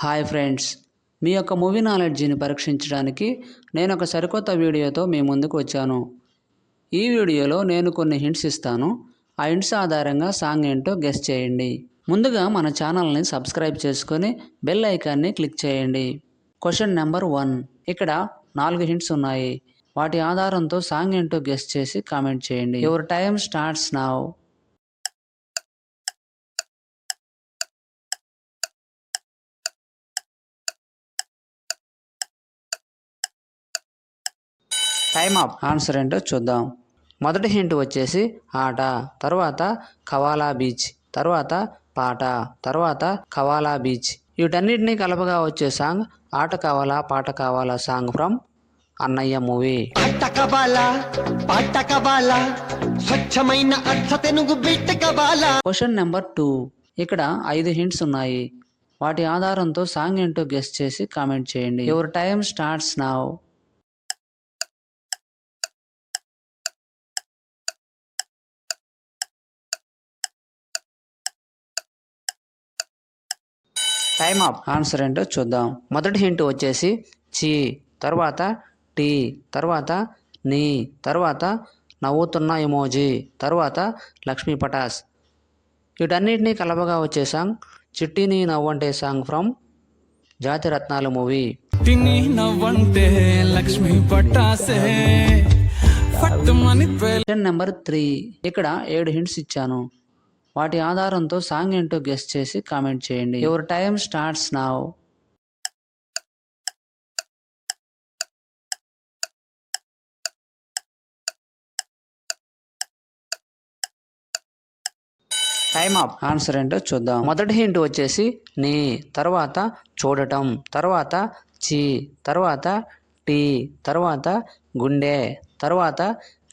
Hi friends, మీ యొక్క movie నాలెడ్జిని పరీక్షించడానికి నేను ఒక సరికొత్త వీడియోతో మీ ముందుకు వచ్చాను. ఈ వీడియోలో నేను కొన్ని హింట్స్ ఇస్తాను. ఆ హింట్స్ ఆధారంగా సాంగ్ ఏంటో గెస్ చేయండి. ముందుగా మన ఛానల్ని సబ్స్క్రైబ్ చేసుకొని బెల్ ఐకాన్ని క్లిక్ చేయండి. Question number 1. ఇక్కడ 4 హింట్స్ ఉన్నాయి. వాటి ఆధారంతో సాంగ్ ఏంటో గెస్ చేసి కామెంట్ చేయండి. Your time starts now. Time up. Answer ఏంటో చూద్దాం. మొదటి హింట్ వచ్చేసి ఆట, తర్వాత కవాలా బీచ్, తర్వాత పాట, తర్వాత కవాలా బీచ్. వీటన్నిటినీ కలపగా వచ్చే సాంగ్ ఆట కావాలా పాట కావాలా సాంగ్ ఫ్రమ్ అన్నయ్య మూవీ. Question number 2. ఇక్కడ 5 హింట్స్ ఉన్నాయి. వాటి ఆధారంతో సాంగ్ ఏంటో గెస్ చేసి కామెంట్ చేయండి. Your time starts now. Time up. Answer ఏంటో చూద్దాం. మొదటి హింట్ వచ్చేసి చీ, తర్వాత టీ, తర్వాత నీ, తర్వాత నవ్వుతున్న ఎమోజీ, తర్వాత లక్ష్మీ పటాస్. వీటన్నిటినీ కలపగా వచ్చే సాంగ్ చిట్టిని నవ్వంటే సాంగ్ ఫ్రమ్ జాతి రత్నాలు మూవీ. Question number 3. ఇక్కడ 7 హింట్స్ ఇచ్చాను. వాటి ఆధారంతో సాంగ్ ఏంటో గెస్ చేసి కామెంట్ చేయండి. Your time starts now. Time up. Answer ఏంటో చూద్దాం. మొదటి హింట్ వచ్చేసి నీ, తర్వాత చూడటం, తర్వాత చీ, తర్వాత టీ, తర్వాత గుండె, తర్వాత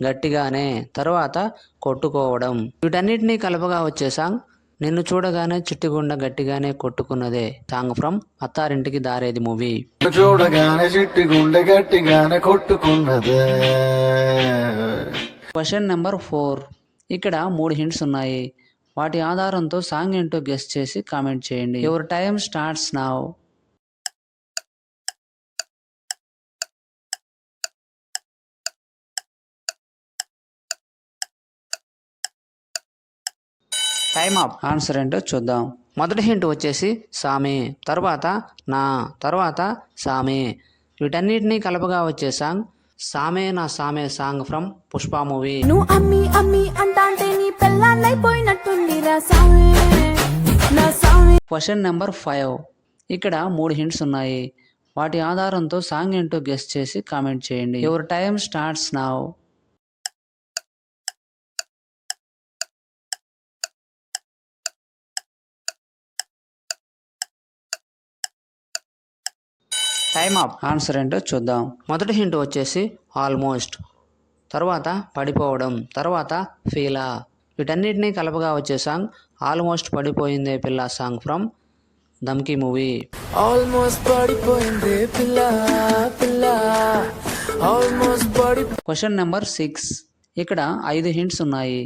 గట్టిగానే, తర్వాత కొట్టుకోవడం. వీటన్నిటినీ కలపగా వచ్చే సాంగ్ నిన్ను చూడగానే చిట్టిగుండ గట్టిగానే కొట్టుకున్నదే song from Attarintiki Daredi movie. చూడగానే చిట్టిగుండ గట్టిగానే కొట్టుకున్నదే. Question number 4. ఇక్కడ 3 హింట్స్ ఉన్నాయి. వాటి ఆధారంతో సాంగ్ ఏంటో గెస్ చేసి కామెంట్ చేయండి. Your time starts now. Time up. Answer ఏంటో చూద్దాం. మొదటి హింట్ వచ్చేసి సామి, తర్వాత నా, తర్వాత సామి. వీటన్నిటినీ కలపగా వచ్చే సాంగ్ సామే నా సామే song from Pushpa movie. Question number 5. ఇక్కడ 3 హింట్స్ ఉన్నాయి. వాటి ఆధారంతో సాంగ్ ఏంటో గెస్ చేసి కామెంట్ చేయండి. Your time starts now. Time up. Answer ఏంటో చూద్దాం. మొదటి హింట్ వచ్చేసి ఆల్మోస్ట్, తర్వాత పడిపోవడం, తర్వాత ఫీలా. వీటన్నిటినీ కలపగా వచ్చే సాంగ్ ఆల్మోస్ట్ పడిపోయిందే పిల్ల song from Dhamki movie. Question number 6. ఇక్కడ 5 హింట్స్ ఉన్నాయి.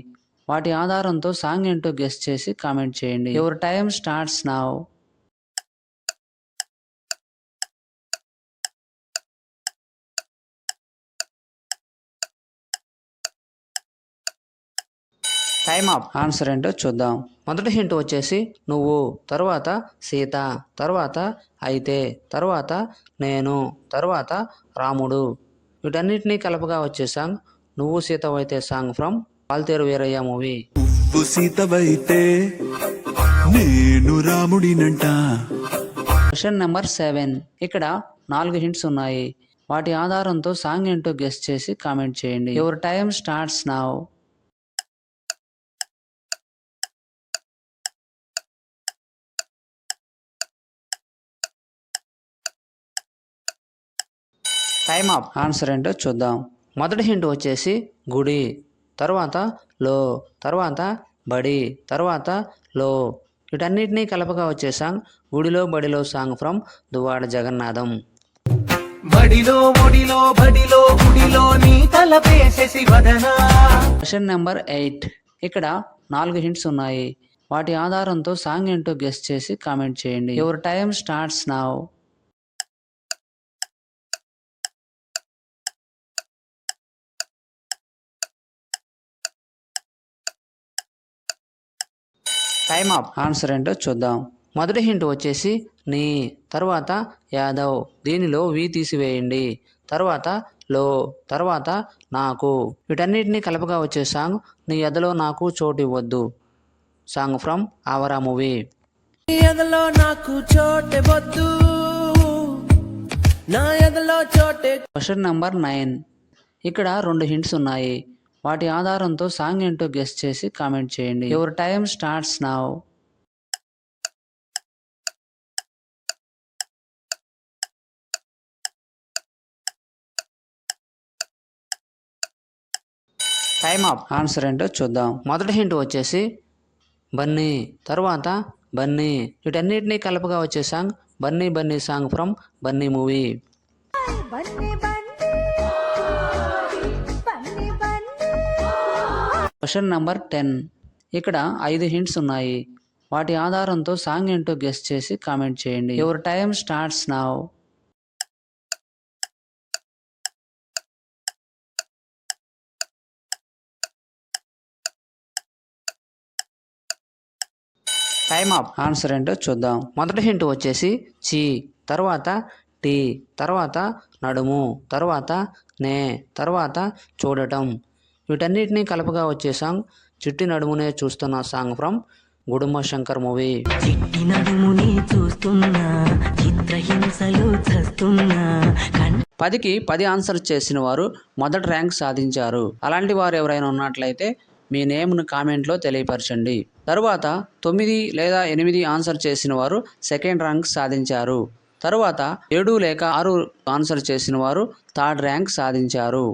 వాటి ఆధారంతో సాంగ్ ఏంటో గెస్ చేసి కామెంట్ చేయండి. Your time starts now. Time up. Answer ఏంటో చూద్దాం. మొదటి హింట్ వచ్చేసి నువ్వు, తర్వాత సీత, తర్వాత అయితే, తర్వాత నేను, తర్వాత రాముడు. వీటన్నిటినీ కలపగా వచ్చే సాంగ్ నువ్వు సీతవైతే song from Waltair Veerayya movie. Question number 7. ఇక్కడ 4 హింట్స్ ఉన్నాయి. వాటి ఆధారంతో సాంగ్ ఏంటో గెస్ చేసి కామెంట్ చేయండి. Your time starts now. Time up. Answer ఏంటో చూద్దాం. మొదటి హింట్ వచ్చేసి గుడి, తర్వాత లో, తర్వాత బడి, తర్వాత లో. వీటన్నిటినీ కలపగా వచ్చే సాంగ్ గుడిలో బడిలో song from Duvvada Jagannatham. Question number 8. ఇక్కడ 4 హింట్స్ ఉన్నాయి. వాటి ఆధారంతో సాంగ్ ఏంటో గెస్ చేసి కామెంట్ చేయండి. Your time starts now. Time up. Answer ఏంటో చూద్దాం. మొదటి హింట్ వచ్చేసి నీ, తర్వాత యాదవ్, దీనిలో వి తీసివేయండి, తర్వాత లో, తర్వాత నాకు. వీటన్నిటిని కలపగా వచ్చే సాంగ్ నీ ఎదలో నాకు చోటు ఇవ్వద్దు. Song from Awara movie. Question number 9. ఇక్కడ 2 హింట్స్ ఉన్నాయి. వాటి ఆధారంతో సాంగ్ ఏంటో గెస్ చేసి కామెంట్ చేయండి. Your time starts now. Time up. Answer ఏంటో చూద్దాం. మొదటి హింట్ వచ్చేసి బన్నీ, తర్వాత బన్నీ. వీటన్నిటినీ కలపగా వచ్చే song Bunny Bunny song from Bunny movie. Question number 10. ఇక్కడ 5 హింట్స్ ఉన్నాయి. వాటి ఆధారంతో సాంగ్ ఏంటో గెస్ చేసి కామెంట్ చేయండి. Your time starts now. Time up. Answer ఏంటో చూద్దాం. మొదటి హింట్ వచ్చేసి చీ, తర్వాత టీ, తర్వాత నడుము, తర్వాత నే, తర్వాత చూడటం. వీటన్నిటినీ కలపగా వచ్చే సాంగ్ చిట్టి నడుమునే చూస్తున్న song from Gudumba Shankar movie. చిట్టి నడుముని చూస్తున్నా, చిత్రహింసలు చస్తున్నా. 10కి 10 ఆన్సర్ చేసిన వారు మొదటి ర్యాంక్ సాధించారు. అలాంటి వారు ఎవరైనా ఉన్నట్లయితే మీ నేమ్ను కామెంట్లో తెలియపరచండి. తరువాత 9 లేదా 8 ఆన్సర్ చేసిన వారు సెకండ్ ర్యాంక్ సాధించారు. తరువాత 7 లేక 6 ఆన్సర్ చేసిన వారు థర్డ్ ర్యాంక్ సాధించారు.